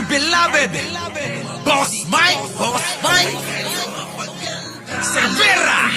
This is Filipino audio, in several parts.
dear beloved, Boss Mike Cervera.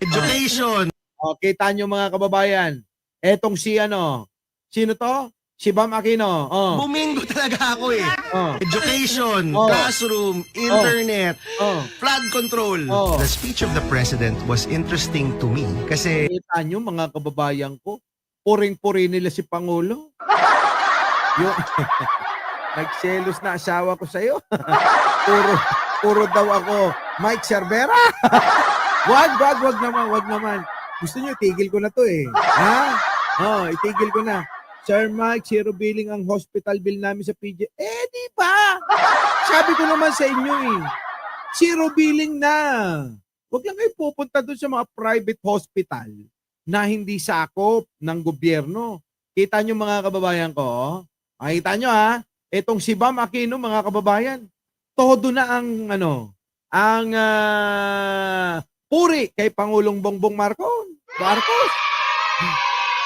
Education. O, kita nyo mga kababayan. Etong si ano, sino to? Si Bam Aquino. Oh. Bumingo talaga ako eh. Oh. Education, Oh. classroom, internet, Oh. flood control. Oh. The speech of the president was interesting to me kasi Kita nyo mga kababayan ko, puring-puri nila si Pangulo. Yung nagselos na asawa ko sa'yo. puro daw ako, Mike Cervera. wag naman. Gusto nyo, tigil ko na to eh. Ha? Oh, itigil ko na. Sir Mike, zero billing ang hospital bill namin sa PJ. Di ba? Sabi ko naman sa inyo eh. Zero billing na. Huwag lang kayo pupunta doon sa mga private hospital na hindi sakop ng gobyerno. Kita nyo mga kababayan ko, oh. Makita nyo ha, itong si Bam Aquino mga kababayan, todo na ang puri kay Pangulong Bongbong Marcos.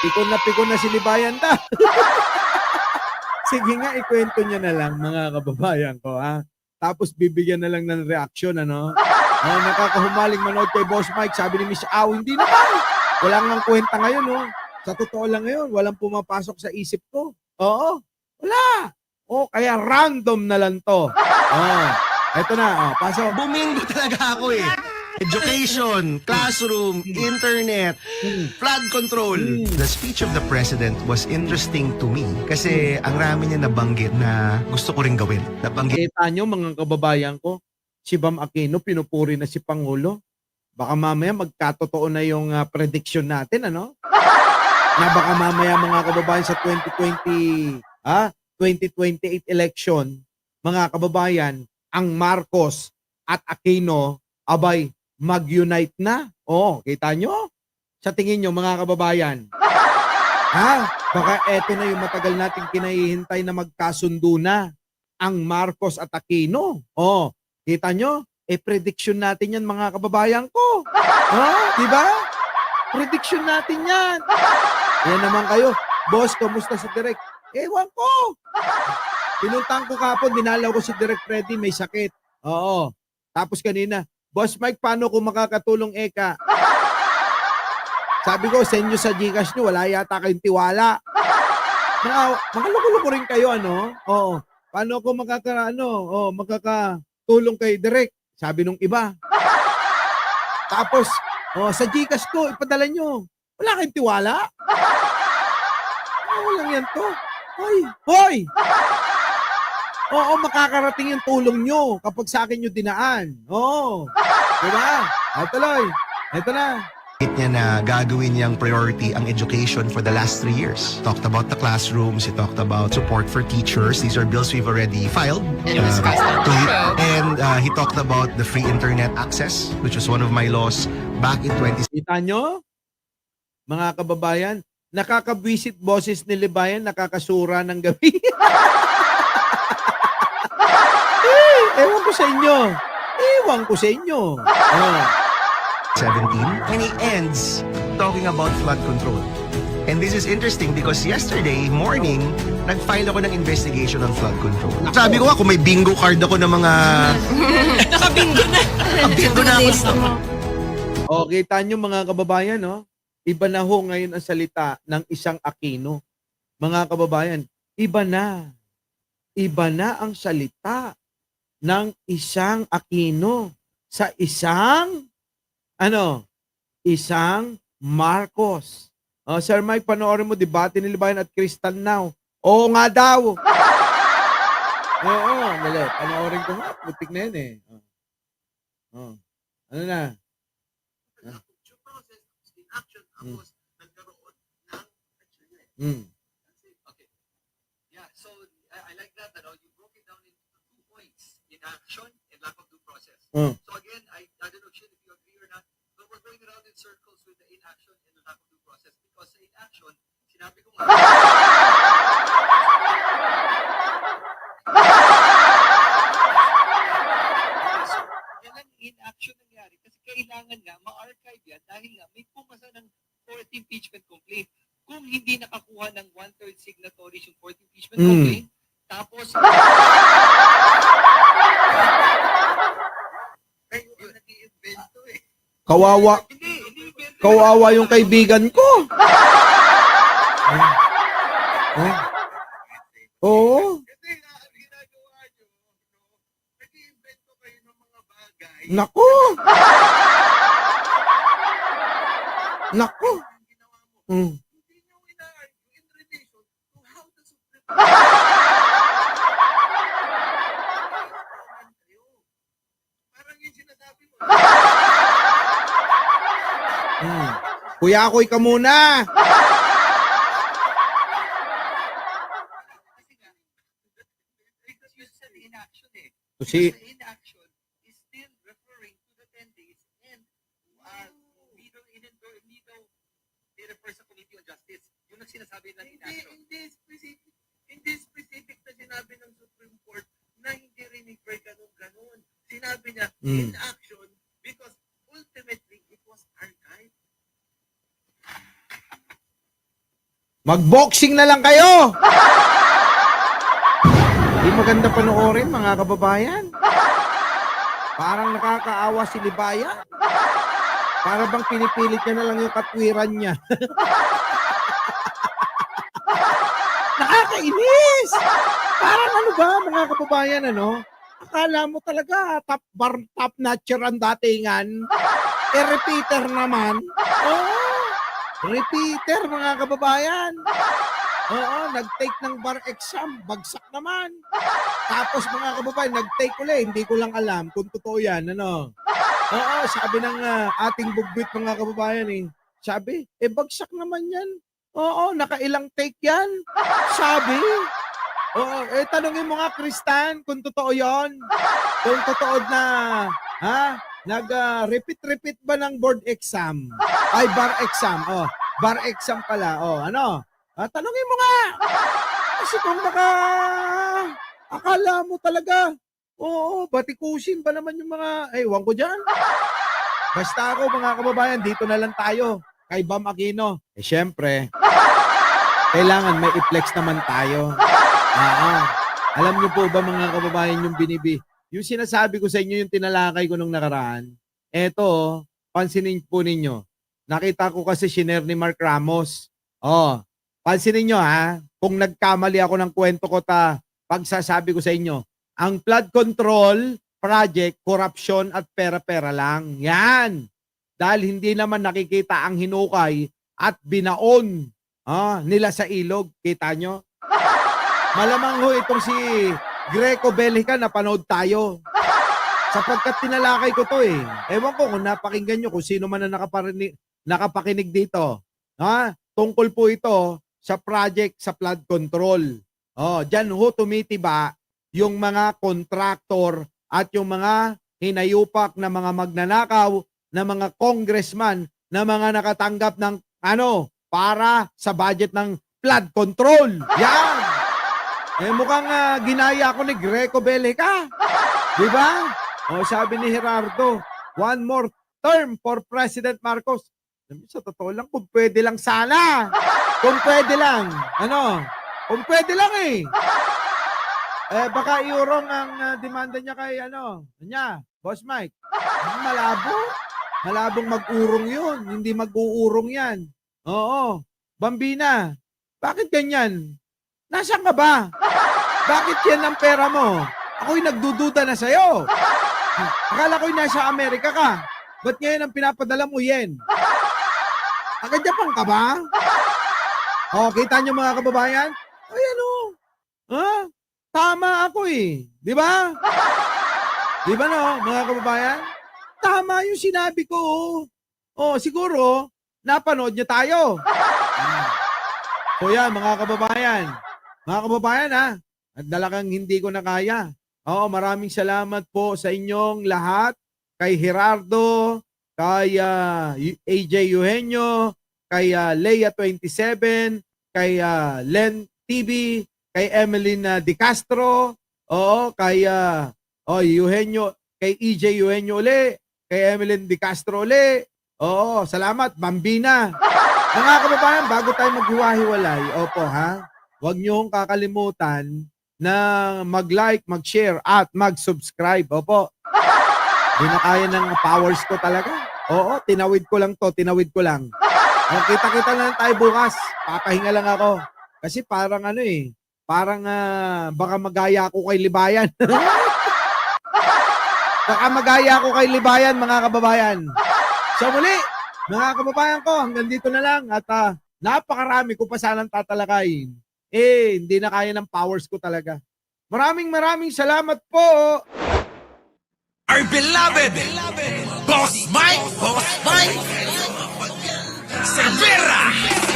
Pikon na si Libayan da. Sige nga, ikwento nyo na lang mga kababayan ko ha. Tapos bibigyan na lang ng reaksyon nakakahumaling manood kay Boss Mike, sabi ni Miss Au, hindi naman. Wala nang kwenta ngayon Sa totoo lang ngayon, walang pumapasok sa isip ko. Oo, wala. Kaya random na lang to. Eto na, pasok. bumingo talaga ako eh. Education, classroom, internet, flood control. The speech of the president was interesting to me kasi ang rami niya nabanggit na gusto ko rin gawin. Nabanggit Kita nyo mga kababayan ko, si Bam Aquino pinupuri na si Pangulo. Baka mamaya magkatotoo na yung prediction natin, ano? Na baka mamaya mga kababayan sa 2028 election, mga kababayan, ang Marcos at Aquino, abay, mag-unite na. Kita nyo? Sa tingin nyo, mga kababayan. Baka eto na yung matagal nating kinahihintay na magkasundo na ang Marcos at Aquino. Kita nyo? Prediction natin yan mga kababayan ko. Di ba? Prediction natin yan. Yan naman kayo. Boss, kamusta si Direk? Ewan ko. Pinuntang ko kapon, dinalaw ko si Direk Freddy, may sakit. Tapos kanina, Boss Mike, paano kung makakatulong Eka? Sabi ko, send nyo sa Gcash nyo, wala yata kayong tiwala. Mga loko-loko rin kayo, ano? Paano kung makakatulong kay Direk? Sabi nung iba. Tapos, sa Gcash ko, ipadala nyo. Wala kayong tiwala? Walang yan to. Hoy! Makakarating yung tulong nyo kapag sa akin nyo dinaan. Diba? Tuloy. Ito na. niya na gagawin niyang priority ang education for the last 3 years. Talked about the classrooms, he talked about support for teachers. These are bills we've already filed. And he talked about the free internet access, which was one of my laws back in 20. Kita nyo? Mga kababayan, nakakabwisit boses ni Libayan, nakakasura ng gabi. Ewan ko sa inyo. 17, and he ends talking about flood control. And this is interesting because yesterday morning, nag-file ako ng investigation on flood control. Sabi ko nga, kung may bingo card ako ng mga... Nakabingo na. Bingo na ako. Kita nyo mga kababayan, no? Iba na ho ngayon ang salita ng isang Aquino. Mga kababayan, iba na. Iba na ang salita ng isang Aquino sa isang Marcos. Sir Mike, panoorin mo, debate ni Libayan at Crystal Now. Oo nga daw. Dali. Panoorin ko nga. Butik na yan eh. Ano na? Okay. Yeah, so I like that. You broke it down into 2 points: inaction and lack of due process. So again, I don't know if you agree or not, but we're going around in circles with the inaction and the lack of due process because sa inaction, sinabi ko nga. So, kailan inaction nangyari? Kasi kailangan nga ma-archive yan dahil nga may pumasa ng 4th impeachment complaint. kung hindi nakakuha ng 1/3 signatories yung fourth impeachment Mm. complaint, tapos kayo ang nag-iimbento eh. Kawawa, Hindi invento. kawawa yung kaibigan ko. Oo. Kasi nga, ang ginagawa nyo, nag-iimbento kayo ng mga bagay. Nako. Nako. Ang ginawa mo, Mm. hindi nyo ina-argue in relation to how the Supreme Court kayo. Parang yung sinasabi mo. Mm. Kuya Akoy ka muna. Kasi nga, because you said inaction eh. Si The inaction is still referring to the 10 days and neither they refer sa Committee on Justice. Yun ang sinasabi ng inaction. Hindi specific na sinabi ng Supreme Court na hindi refer ganun-ganun. Sinabi niya in action because ultimately it was archived. Mag-boxing na lang kayo! Di maganda panoorin, mga kababayan. Parang nakakaawa si Libayan. Para bang pinipilit niya na lang yung katwiran niya. Nakakainis! Parang ano ba, mga kababayan, ano? Akala mo talaga, top notcher ang datingan. Repeater naman. Oo. Repeater, mga kababayan. Oo, nag-take ng bar exam, bagsak naman. Tapos mga kababayan, nag-take ulit, hindi ko lang alam kung totoo yan, ano. Oo, sabi ng ating bugbit mga kababayan eh. Sabi, bagsak naman yan. Oo, nakailang take yan. Sabi. Oo, tanungin mo nga, Kristan, kung totoo yon. Kung totoo na, nag-repeat ba ng board exam? Ay, bar exam. Oh, bar exam pala. Oh, ano? Tanungin mo nga. Kasi kung akala mo talaga, oo, batikusin ba naman yung mga, ewan ko dyan. Basta ako, mga kababayan, dito na lang tayo. Kay Bam Aquino. Syempre, kailangan may i-flex naman tayo. Alam niyo po ba, mga kababayan, yung sinasabi ko sa inyo, yung tinalakay ko nung nakaraan, eto, pansinin po ninyo. Nakita ko kasi shiner ni Mark Ramos. Pansinin nyo kung nagkamali ako ng kwento ko pagsasabi ko sa inyo, ang flood control project, corruption at pera-pera lang. Yan. Dahil hindi naman nakikita ang hinukay at binaon nila sa ilog. Kita nyo? Malamang ho itong si Greco Bellica napanood tayo. Sapagkat tinalakay ko to eh. Ewan ko kung napakinggan nyo kung sino man na nakapakinig dito. Tungkol po ito sa project sa flood control. Diyan ho tumitiba yung mga kontraktor at yung mga hinayupak na mga magnanakaw na mga congressman na mga nakatanggap ng para sa budget ng flood control. Yan! Mukhang ginaya ako ni Greco Bellica. Di ba? Sabi ni Gerardo, one more term for President Marcos. Sa totoo lang, kung pwede lang sana. Kung pwede lang. Kung pwede lang eh. Baka iurong ang demanda niya kay Boss Mike. Malabo. Malabong mag-urong yun. Hindi mag-uurong yan. Oo. Bambina, bakit ganyan? Nasaan ka ba? Bakit yan ang pera mo? Ako'y nagdududa na sa'yo. Akala ko'y nasa Amerika ka. Ba't ngayon ang pinapadala mo yen? Japan ka ba? Kita nyo mga kababayan? Ay tama ako eh. Di ba? Di ba no, mga kababayan? Tama yung sinabi ko. Siguro, napanood nyo tayo. So yan, mga kababayan. Mga kababayan at dalagang hindi ko na kaya. Maraming salamat po sa inyong lahat. Kay Gerardo, kay AJ Eugenio, kay Leia 27, kay Len TV, kay Emeline De Castro, kay Eugenio, kay EJ Eugenio uli, kay Emeline De Castro uli. Salamat, Bambina. Mga kababayan, bago tayo maghiwa-hiwalay, opo ha, huwag niyong kakalimutan na mag-like, mag-share, at mag-subscribe. Opo. Hindi na kaya ng powers ko talaga. Oo, tinawid ko lang to, tinawid ko lang. O, kita-kita na lang tayo bukas. Papahinga lang ako. Kasi parang ano eh, parang baka magaya ako kay Libayan. Baka magaya ako kay Libayan, mga kababayan. So muli, mga kababayan ko, hanggang dito na lang. At napakarami ko pa sanang tatalakayin. Hindi na kaya ng powers ko talaga. Maraming salamat po. Our beloved Boss Mike Cervera.